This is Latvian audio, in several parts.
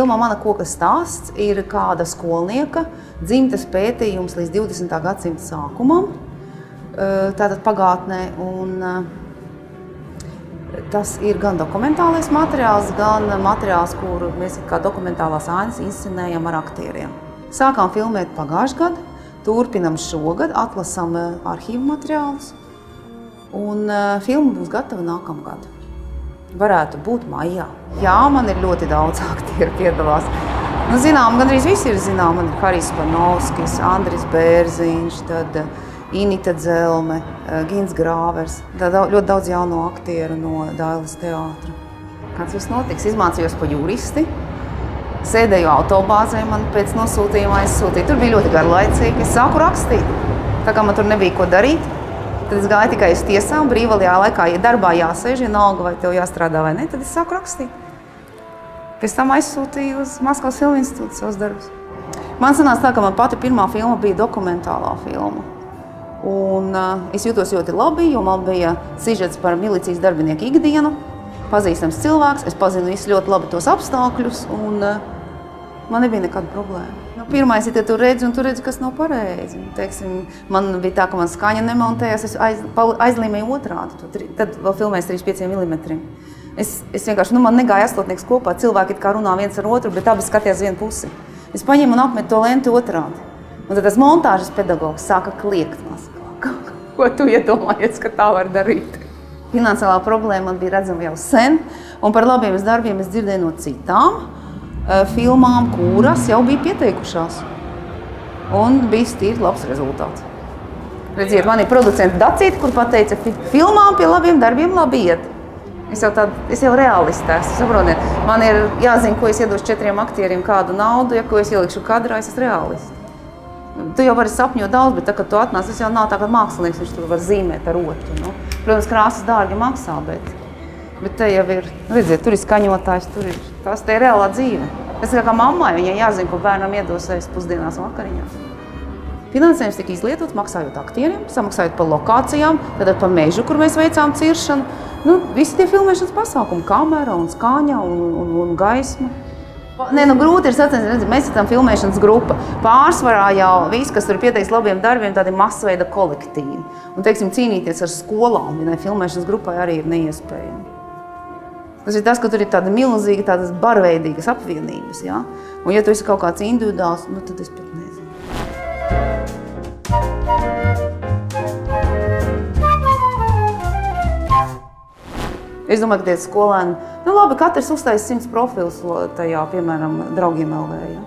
Filmā Mana koka stāsts ir kāda skolnieka dzimtes pētījums līdz 20. gadsimta sākumam, tātad pagātnē. Tas ir gan dokumentālais materiāls, gan materiāls, kuru mēs kā dokumentālās ainas inscenējam ar aktieriem. Sākām filmēt pagājušajā gadā, turpinam šogad, atlasām arhīvu materiālus, un filma būs gatava nākamgad. Varētu būt maijā. Jā, man ir ļoti daudz aktieru piedalās. Nu, zinām, gandrīz visi ir zinām. Man ir Harijs Panovskis, Andris Bērziņš, tad Inita Dzelme, Gins Grāvers. Tad ļoti daudz jauno aktieru no Dailes teātra. Kāds viss notiks? Izmācījos pa juristi. Sēdēju autobāzē, man pēc nosūtījuma aizsūtīja. Tur bija ļoti garlaicīgi. Es sāku rakstīt. Tā kā man tur nebija ko darīt. Tad es gāju tikai uz tiesām, brīvajā laikā, ja darbā jāsēž, vienalga, vai tev jāstrādā vai ne, tad es sāku rakstīt. Pēc tam aizsūtīju uz Maskavas Filmu institūtu savus darbus. Man sanāca tā, ka man pati pirmā filma bija dokumentālā filma. Un es jūtos ļoti labi, jo man bija sižets par milicijas darbinieku ikdienu, pazīstams cilvēks, es pazinu visu ļoti labi tos apstākļus, un man nebija nekāda problēma. Pirmais ir, ja tu redzi, un tu redzi, kas nav pareizi. Teiksim, man bija tā, ka man skaņa nemontējās, es aizlīmēju otrādi. Tad vēl filmēs 35 mm. Es vienkārši, man negāja astotnieks kopā, cilvēki it kā runā viens ar otru, bet abi skatījās vienu pusi. Es paņēmu un apmetu to lenti otrādi. Un tad tas montāžas pedagogs sāka kliegt. Ko tu iedomājies, ka tā var darīt? Finansiālā problēma man bija redzama jau sen, un par labiem darbiem es dzirdēju no citām filmām, kuras jau bija pieteikušās. Un bija tīri labs rezultāts. Redziet, man ir producenta Dacīte, kur pateica, filmām pie labiem darbiem labi iet. Es jau realisti esmu, saprotiet. Man ir jāzina, ko es iedošu 4 aktieriem kādu naudu, ja ko es ielikšu kadrā, es esmu realisti. Tu jau vari sapņot daudz, bet tā, kad tu atnāc, tas jau nav tā, kā mākslinieks, viņš tur var zīmēt ar otru. Nu. Protams, krāsas dārgi maksā, bet te jau ir, redziet, tur ir skaņotājs, tas te ir reālā dzīve. Tas ir kā mammai, viņai jāzina, ko bērnam iedos ēst pusdienās un vakariņās. Finansējums tika izlietots, maksājot aktieriem, samaksājot par lokācijām, tad par mežu, kur mēs veicām ciršanu. Nu, visi tie filmēšanas pasākumi, kamera un skaņa un gaisma. Grūti ir sacensties, redziet, mēs esam filmēšanas grupa. Pārsvarā jau viss, kas tur pieteiks labiem darbiem, tādi masveida kolektīvi. Un, teiksim, cīnīties ar skolām, vienai filmēšanas grupai arī ir neiespējami. Tas ir tas, ka tur ir tāda milzīga, tādas barveidīgas apvienības, ja? Un ja tu esi kaut kāds individuāls, nu tad es pat nezinu. Es domāju, ka tie skolēni, nu labi, katrs uztais 100 profilus tajā, piemēram, Draugiem LV, ja?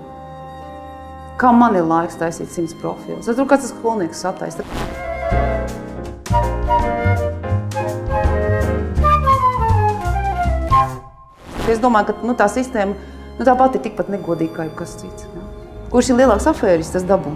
Kā man ir laiks taisīt 100 profilus? Es tur kāds tas skolnieks sataisa. Es domāju, ka tā sistēma tā pati ir tikpat negodīga kā jebkas cits. Ja? Kurš ir lielāks afērists, tas dabū.